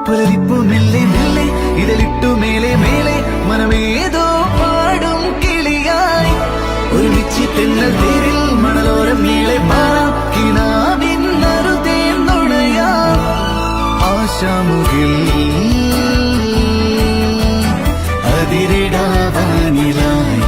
പുലരിപ്പു മെല്ലെ മെല്ലെ ഇതളിട്ടു മേലെ മേലെ മനമേതോ പാടും കിളിയായി ഒരുമിച്ച് തെന്നൽ തേരിൽ മണലോരം മേലെ പാറാം കിനാവിന്നറുതേ നുണയാം ആശാമുകിൽ അതിരിടാവാനിലായി